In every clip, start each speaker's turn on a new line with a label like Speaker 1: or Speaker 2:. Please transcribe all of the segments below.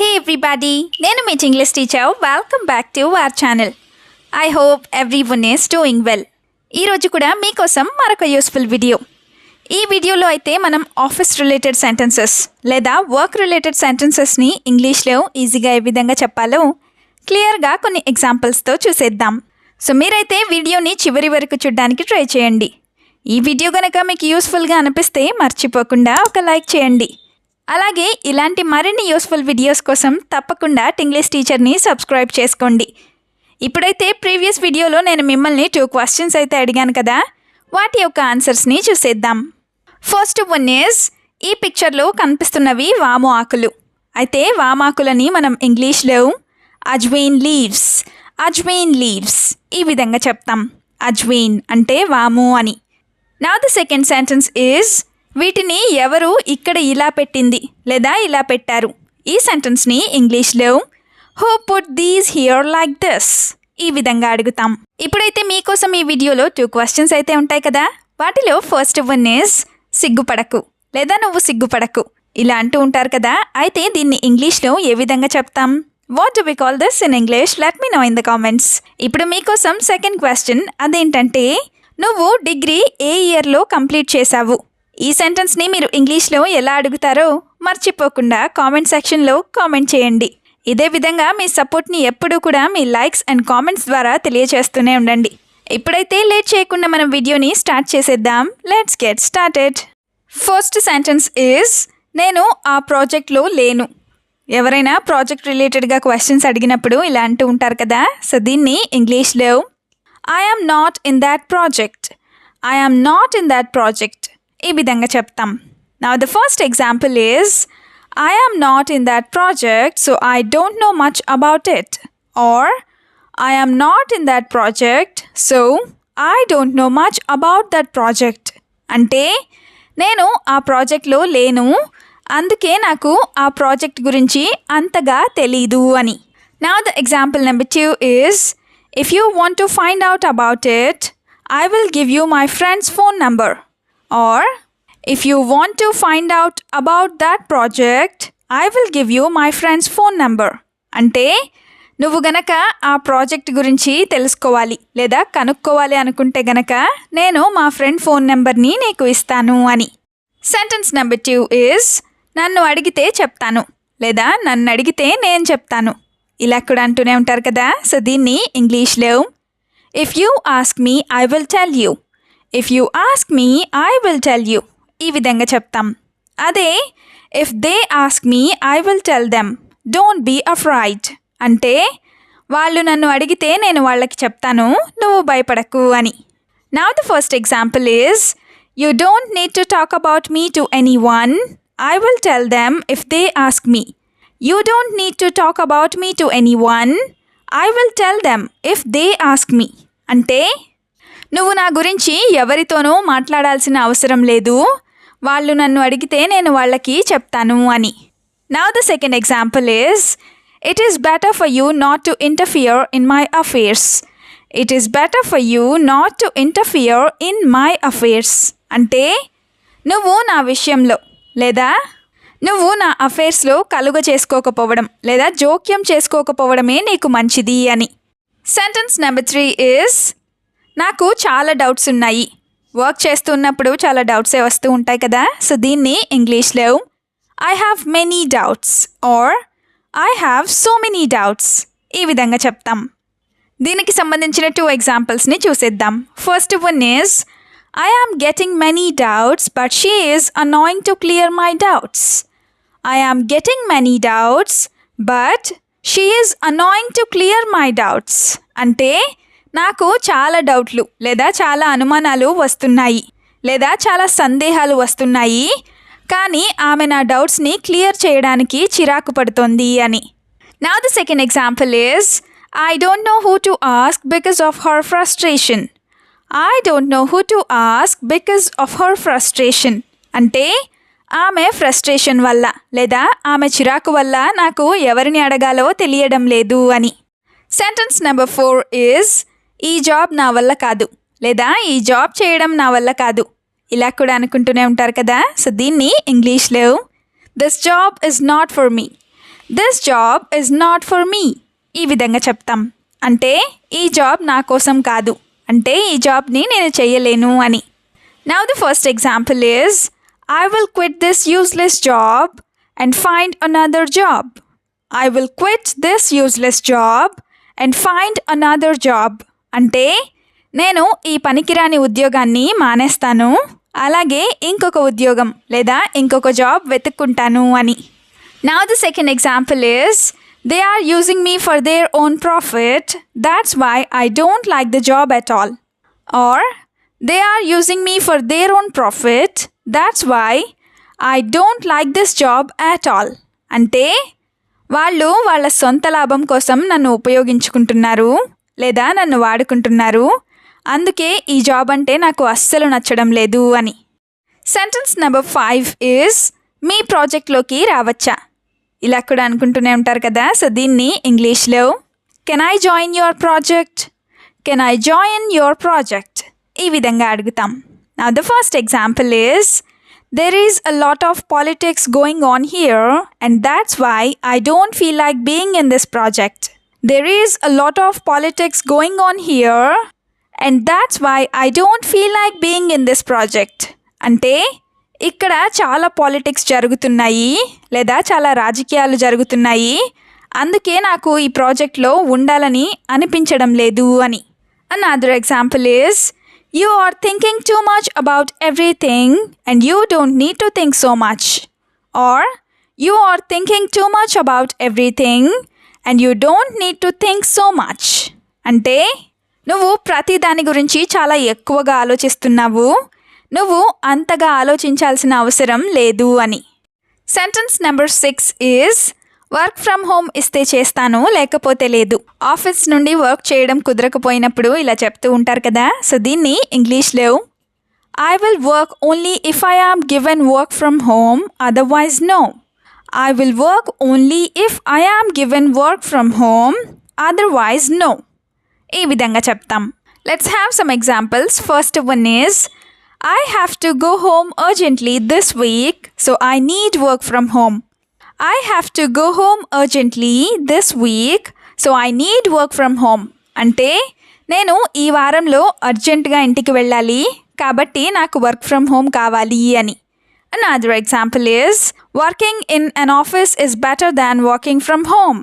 Speaker 1: Hey everybody, నేను మీ English teacher. Welcome back to our channel. I hope everyone is doing well. ఈరోజు కూడా మీకోసం మరొక యూస్ఫుల్ వీడియో. ఈ వీడియోలో అయితే మనం ఆఫీస్ రిలేటెడ్ సెంటెన్సెస్ లేదా వర్క్ రిలేటెడ్ సెంటెన్సెస్ని ఇంగ్లీష్లో ఈజీగా ఏ విధంగా చెప్పాలో క్లియర్గా కొన్ని ఎగ్జాంపుల్స్తో చూసేద్దాం. సో మీరైతే వీడియోని చివరి వరకు చూడడానికి ట్రై చేయండి. ఈ వీడియో కనుక మీకు యూస్ఫుల్గా అనిపిస్తే మర్చిపోకుండా ఒక లైక్ చేయండి. అలాగే ఇలాంటి మరిన్ని యూస్ఫుల్ వీడియోస్ కోసం తప్పకుండా ఇంగ్లీష్ టీచర్ని సబ్స్క్రైబ్ చేసుకోండి. ఇప్పుడైతే ప్రీవియస్ వీడియోలో నేను మిమ్మల్ని 2 క్వశ్చన్స్ అయితే అడిగాను కదా, వాటి యొక్క ఆన్సర్స్ని చూసేద్దాం. ఫస్ట్ వన్ ఈజ్, ఈ పిక్చర్లో కనిపిస్తున్నవి వాము ఆకులు. అయితే వామాకులని మనం ఇంగ్లీష్లో అజ్వైన్ లీవ్స్ ఈ విధంగా చెప్తాం. అజ్వైన్ అంటే వాము అని. Now the second sentence is, వీటిని ఎవరు ఇక్కడ ఇలా పెట్టింది లేదా ఇలా పెట్టారు. ఈ సెంటెన్స్ని ఇంగ్లీష్లో who put these here like this ఈ విధంగా అడుగుతాం. ఇప్పుడైతే మీకోసం ఈ వీడియోలో 2 క్వశ్చన్స్ అయితే ఉంటాయి కదా. వాటిలో ఫస్ట్ వన్ ఈజ్ సిగ్గుపడకు లేదా నువ్వు సిగ్గుపడకు ఇలా అంటూ ఉంటారు కదా. అయితే దీన్ని ఇంగ్లీష్లో ఏ విధంగా చెప్తాం? What do we call this in English? Let me know in the comments. ఇప్పుడు మీకోసం సెకండ్ క్వశ్చన్, అదేంటంటే నువ్వు డిగ్రీ ఏ ఇయర్లో కంప్లీట్ చేశావు. ఈ సెంటెన్స్ని మీరు ఇంగ్లీష్లో ఎలా అడుగుతారో మర్చిపోకుండా కామెంట్ సెక్షన్లో కామెంట్ చేయండి. ఇదే విధంగా మీ సపోర్ట్ని ఎప్పుడూ కూడా మీ లైక్స్ అండ్ కామెంట్స్ ద్వారా తెలియజేస్తూనే ఉండండి. ఇప్పుడైతే లేట్ చేయకుండా మనం వీడియోని స్టార్ట్ చేసేద్దాం. Let's get started. First sentence is, నేను ఆ ప్రాజెక్ట్లో లేను. ఎవరైనా ప్రాజెక్ట్ రిలేటెడ్గా క్వశ్చన్స్ అడిగినప్పుడు ఇలా అంటూ ఉంటారు కదా. సో దీన్ని ఇంగ్లీష్లో I am not in that project ఈ విధంగా చెప్తాం. Now the first example is, I am not in that project so I don't know much about it. Or I am not in that project so I don't know much about that project. అంటే నేను ఆ ప్రాజెక్ట్లో లేను, అందుకే నాకు ఆ project గురించి అంతగా తెలీదు అని. Now the example number 2 is, if you want to find out about it I will give you my friends phone number. Or, if you want to find out about that project, I will give you my friend's phone number. అంటే నువ్వు గనక ఆ project గురించి తెలుసుకోవాలి లేదా కనుక్కోవాలి అనుకుంటే గనక నేను మా ఫ్రెండ్ ఫోన్ నెంబర్ని నీకు ఇస్తాను అని. సెంటెన్స్ నెంబర్ 2 ఈజ్, నన్ను అడిగితే చెప్తాను లేదా నన్ను అడిగితే నేను చెప్తాను ఇలా కూడా అంటూనే ఉంటారు కదా. సో దీన్ని ఇంగ్లీష్లో if you ask me I will tell you. If you ask me I will tell you ఈ విధంగా చెప్తాం. అదే if they ask me I will tell them don't be afraid. అంటే వాళ్ళు నన్ను అడిగితే నేను వాళ్ళకి చెప్తాను, నువ్వు భయపడకు అని. Now the first example is, you don't need to talk about me to anyone. I will tell them if they ask me. You don't need to talk about me to anyone. I will tell them if they ask మీ. అంటే నువ్వు నా గురించి ఎవరితోనూ మాట్లాడాల్సిన అవసరం లేదు, వాళ్ళు నన్ను అడిగితే నేను వాళ్ళకి చెప్తాను అని. Now the second example is, it is better for you not to interfere in my affairs. It is better for you not to interfere in my affairs. అంటే నువ్వు నా విషయంలో లేదా నువ్వు నా అఫేర్స్లో కలుగ చేసుకోకపోవడం లేదా జోక్యం చేసుకోకపోవడమే నీకు మంచిది అని. సెంటెన్స్ నెంబర్ 3 ఈజ్, నాకు చాలా డౌట్స్ ఉన్నాయి. వర్క్ చేస్తున్నప్పుడు చాలా డౌట్సే వస్తూ ఉంటాయి కదా. సో దీన్ని ఇంగ్లీష్లో I have many doubts or I have so many doubts ఈ విధంగా చెప్తాం. దీనికి సంబంధించిన 2 ఎగ్జాంపుల్స్ని చూసేద్దాం. First one is, I am getting many doubts but she is annoying to clear my doubts. I am getting many doubts but she is annoying to clear my doubts. అంటే నాకు చాలా డౌట్లు లేదా చాలా అనుమానాలు వస్తున్నాయి లేదా చాలా సందేహాలు వస్తున్నాయి, కానీ ఆమె నా డౌట్స్ని క్లియర్ చేయడానికి చిరాకు పడుతోంది అని. Now the second example is, I don't know who to ask because of her frustration. I don't know who to ask because of her frustration. అంటే ఆమె ఫ్రస్ట్రేషన్ వల్ల లేదా ఆమె చిరాకు వల్ల నాకు ఎవరిని అడగాలో తెలియడం లేదు అని. సెంటెన్స్ నెంబర్ 4 ఈజ్, ఈ జాబ్ నా వల్ల కాదు లేదా ఈ జాబ్ చేయడం నా వల్ల కాదు ఇలా కూడా అనుకుంటూనే ఉంటారు కదా. సో దీన్ని ఇంగ్లీష్లో this job is not for me. This job is not for me. ఈ విధంగా చెప్తాం. అంటే ఈ జాబ్ నా కోసం కాదు, అంటే ఈ జాబ్ని నేను చేయలేను అని. Now the first example is I will quit this useless job and find another job. I will quit this useless job and find another job. అంటే నేను ఈ పనికిరాని ఉద్యోగాన్ని మానేస్తాను, అలాగే ఇంకొక ఉద్యోగం లేదా ఇంకొక జాబ్ వెతుక్కుంటాను అని. Now the second example is they are using me for their own profit. That's why I don't like the job at all. Or they are using me for their own profit. That's why I don't like this job at all. అంటే వాళ్ళు వాళ్ళ సొంత లాభం కోసం నన్ను ఉపయోగించుకుంటున్నారు లేదా నన్ను వాడుకుంటున్నారు, అందుకే ఈ జాబ్ అంటే నాకు అస్సలు నచ్చడం లేదు అని. సెంటెన్స్ నెంబర్ 5 ఈజ్ మీ ప్రాజెక్ట్లోకి రావచ్చా. ఇలా కూడా అనుకుంటూనే ఉంటారు కదా. సో దీన్ని ఇంగ్లీష్లో can I join your project, can I join your project ఈ విధంగా అడుగుతాం. Now the first example is there is a lot of politics going on here and that's why I don't feel like being in this project. There is a lot of politics going on here and that's why I don't feel like being in this project. అంటే ఇక్కడ చాలా politics జరుగుతున్నాయి లేదా చాలా రాజకీయాలు జరుగుతున్నాయి, అందుకే నాకు ఈ ప్రాజెక్ట్లో ఉండాలని అనిపించడం లేదు అని. Another example is you are thinking too much about everything and you don't need to think so much. Or you are thinking too much about everything and you don't need to think so much. అంటే నువ్వు ప్రతి దాని గురించి చాలా ఎక్కువగా ఆలోచిస్తున్నావు, నువ్వు అంతగా ఆలోచించాల్సిన అవసరం లేదు అని. Sentence number 6 is work from home ఇస్తే చేస్తాను లేకపోతే లేదు. ఆఫీస్ నుండి వర్క్ చేయడం కుదరకపోయినప్పుడు ఇలా చెప్తూ ఉంటారు కదా. సో దీన్ని ఇంగ్లీష్లో I will work only if I am given work from home, otherwise no. I will work only if I am given work from home, otherwise no. ఈ విధంగా చెప్తాం. Let's have some examples. First one is I have to go home urgently this week, so I need work from home. I have to go home urgently this week, so I need work from home. అంటే నేను ఈ వారంలో అర్జెంటుగా ఇంటికి వెళ్ళాలి కాబట్టి నాకు work from home కావాలి అని. Another example is working in an office is better than working from home.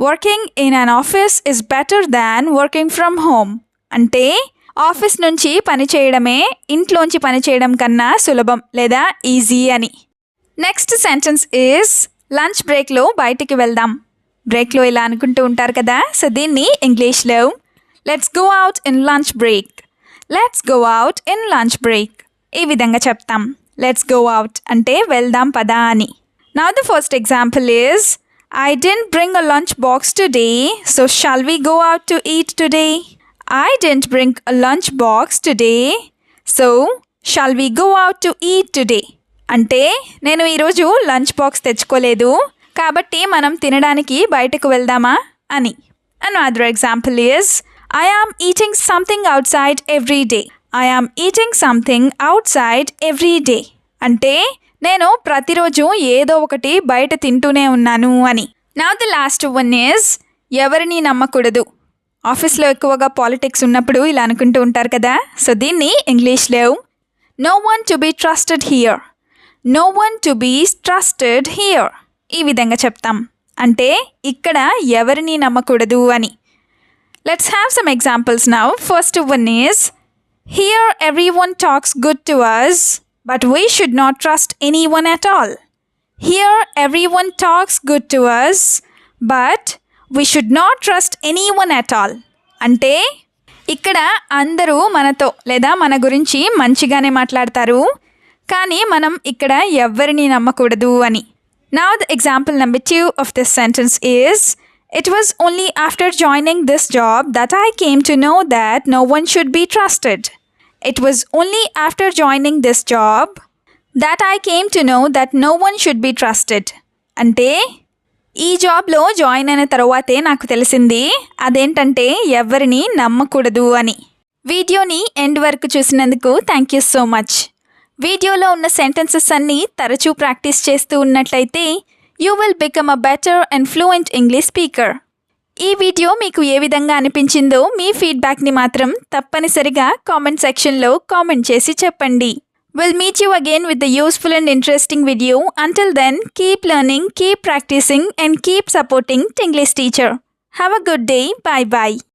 Speaker 1: Working in an office is better than working from home. అంటే ఆఫీస్ నుంచి పని చేయడమే ఇంట్లోంచి పని చేయడం కన్నా సులభం లేదా ఈజీ అని. నెక్స్ట్ సెంటెన్స్ ఈజ్ లంచ్ బ్రేక్లో బయటికి వెళ్దాం. బ్రేక్లో ఇలా అనుకుంటూ ఉంటారు కదా. సో దీన్ని ఇంగ్లీష్లో let's go out in lunch break, let's go out in lunch break ఈ విధంగా చెప్తాం. లెట్స్ గో అవుట్ అంటే వెళ్దాం పదా అని. Now the first example is I didn't bring a lunch box today, so shall we go out to eat today. I didn't bring a lunch box today, so shall we go out to eat today. అంటే నేను ఈరోజు lunch box తెచ్చుకోలేదు కాబట్టి మనం తినడానికి బయటకు వెళ్దామా అని. Another example is I am eating something outside every day. I am eating something outside every day అంటే నేను ప్రతిరోజు ఏదో ఒకటి బయట తింటూనే ఉన్నాను అని. Now the last one is ఎవరిని నమ్మకూడదు. ఆఫీస్లో ఎక్కువగా పాలిటిక్స్ ఉన్నప్పుడు ఇలా అనుకుంటూ ఉంటారు కదా. సో దీన్ని ఇంగ్లీష్లో no one to be trusted here, no one to be trusted here ఈ విధంగా చెప్తాం. అంటే ఇక్కడ ఎవరిని నమ్మకూడదు అని. Let's have some examples now. First one is here everyone talks good to us but we should not trust anyone at all. Here everyone talks good to us but we should not trust anyone at all. అంటే ఇక్కడ అందరూ మనతో లేదా మన గురించి మంచిగానే మాట్లాడతారు కానీ మనం ఇక్కడ ఎవ్వరిని నమ్మకూడదు అని. Now the example number 2 of this sentence is it was only after joining this job that I came to know that no one should be trusted. It was only after joining this job that I came to know that no one should be trusted. అంటే ఈ జాబ్లో join అయిన తర్వాతే నాకు తెలిసింది అదేంటంటే ఎవరిని నమ్మకూడదు అని. వీడియోని ఎండ్ వరకు చూసినందుకు థ్యాంక్ యూ సో మచ్. వీడియోలో ఉన్న సెంటెన్సెస్ అన్నీ తరచూ ప్రాక్టీస్ చేస్తూ ఉన్నట్లయితే You will become a better and fluent English speaker. ఈ వీడియో మీకు ఏ విధంగా అనిపించిందో మీ ఫీడ్బ్యాక్ని మాత్రం తప్పనిసరిగా కామెంట్ సెక్షన్లో కామెంట్ చేసి చెప్పండి. We'll meet you again with a useful and interesting video. Until then, keep learning, keep practicing and keep supporting Tinglish Teacher. Have a good day. Bye-bye.